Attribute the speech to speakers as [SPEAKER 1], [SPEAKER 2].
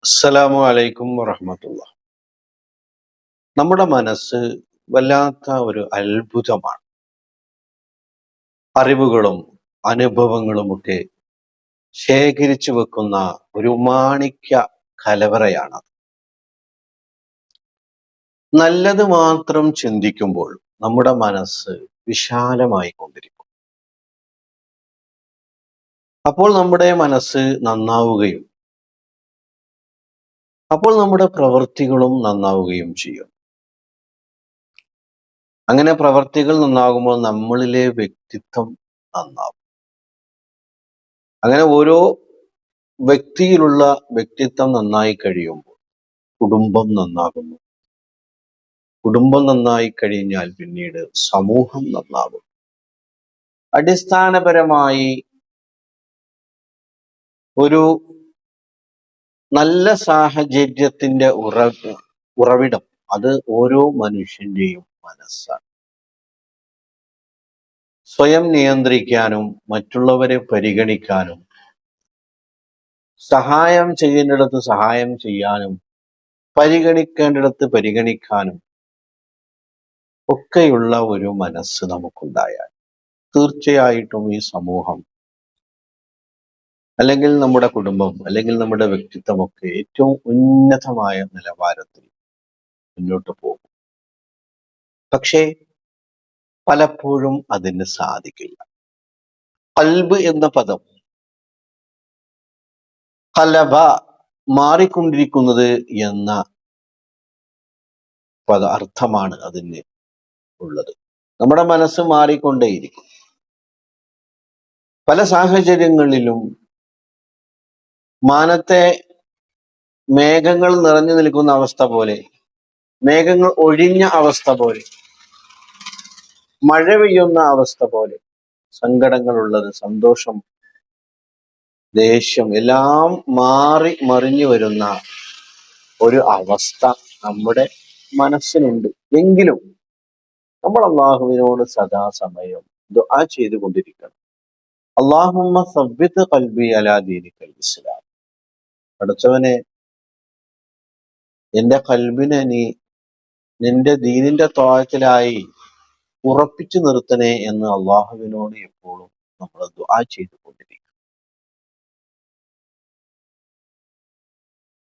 [SPEAKER 1] അസ്സലാമു അലൈക്കും വറഹ്മത്തുള്ള. നമ്മുടെ മനസ്സ് വല്ലാത്ത ഒരു അത്ഭുതമാണ്. അറിവുകളും അനുഭവങ്ങളുമൊക്കെ ശേഖരിച്ചു വെക്കുന്ന ഒരു മാണിക്യ കലവറയാണ്. നല്ലത് മാത്രം ചിന്തിക്കുമ്പോൾ നമ്മുടെ മനസ്സ് വിശാലമായി കൊണ്ടിരിക്കും. അപ്പോൾ നമ്മുടെ മനസ്സ് നന്നാവുകയും അപ്പോൾ നമ്മുടെ പ്രവൃത്തികളും നന്നാവുകയും ചെയ്യും. അങ്ങനെ പ്രവർത്തികൾ നന്നാകുമ്പോൾ നമ്മളിലെ വ്യക്തിത്വം നന്നാവും. അങ്ങനെ ഓരോ വ്യക്തിയിലുള്ള വ്യക്തിത്വം നന്നായി കഴിയുമ്പോൾ കുടുംബം നന്നാകുന്നു. കുടുംബം നന്നായി കഴിഞ്ഞാൽ പിന്നീട് സമൂഹം നന്നാകും. അടിസ്ഥാനപരമായി ഒരു നല്ല സാഹചര്യത്തിന്റെ ഉറവിടം അത് ഓരോ മനുഷ്യന്റെയും മനസ്സാണ്. സ്വയം നിയന്ത്രിക്കാനും മറ്റുള്ളവരെ പരിഗണിക്കാനും സഹായം ചെയ്യേണ്ടിടത്ത് സഹായം ചെയ്യാനും പരിഗണിക്കേണ്ടിടത്ത് പരിഗണിക്കാനും ഒക്കെയുള്ള ഒരു മനസ്സ് നമുക്കുണ്ടായാൽ തീർച്ചയായിട്ടും ഈ സമൂഹം അല്ലെങ്കിൽ നമ്മുടെ കുടുംബം അല്ലെങ്കിൽ നമ്മുടെ വ്യക്തിത്വമൊക്കെ ഏറ്റവും ഉന്നതമായ നിലവാരത്തിൽ മുന്നോട്ട് പോകും. പക്ഷേ പലപ്പോഴും അതിന് സാധിക്കില്ല. ഖൽബ് എന്ന പദം ഖലബ മാറിക്കൊണ്ടിരിക്കുന്നത് എന്ന അർത്ഥമാണ് അതിന് ഉള്ളത്. നമ്മുടെ മനസ്സ് മാറിക്കൊണ്ടേയിരിക്കും. പല സാഹചര്യങ്ങളിലും മാനത്തെ മേഘങ്ങൾ നിറഞ്ഞു നിൽക്കുന്ന അവസ്ഥ പോലെ, മേഘങ്ങൾ ഒഴിഞ്ഞ അവസ്ഥ പോലെ, മഴ പെയ്യുന്ന അവസ്ഥ പോലെ, സങ്കടങ്ങളുള്ളത്, സന്തോഷം, ദേഷ്യം എല്ലാം മാറി മറിഞ്ഞു വരുന്ന ഒരു അവസ്ഥ നമ്മുടെ മനസ്സിനുണ്ട്. എങ്കിലും നമ്മൾ അള്ളാഹുവിനോട് സദാസമയം ദുആ ചെയ്തുകൊണ്ടിരിക്കണം. അല്ലാഹുമ്മ സബ്ബിത് ഖൽബി അലാ ദീനിക്കൽ ഇസ്ലാം. പഠിച്ചവനെ, എന്റെ ഖൽബിനെ നീ നിന്റെ ദീനിന്റെ ത്വാഅത്തിലായി ഉറപ്പിച്ചു നിർത്തണേ എന്ന് അള്ളാഹുവിനോട് എപ്പോഴും നമ്മൾ ദുആ ചെയ്തുകൊണ്ടിരിക്കണം.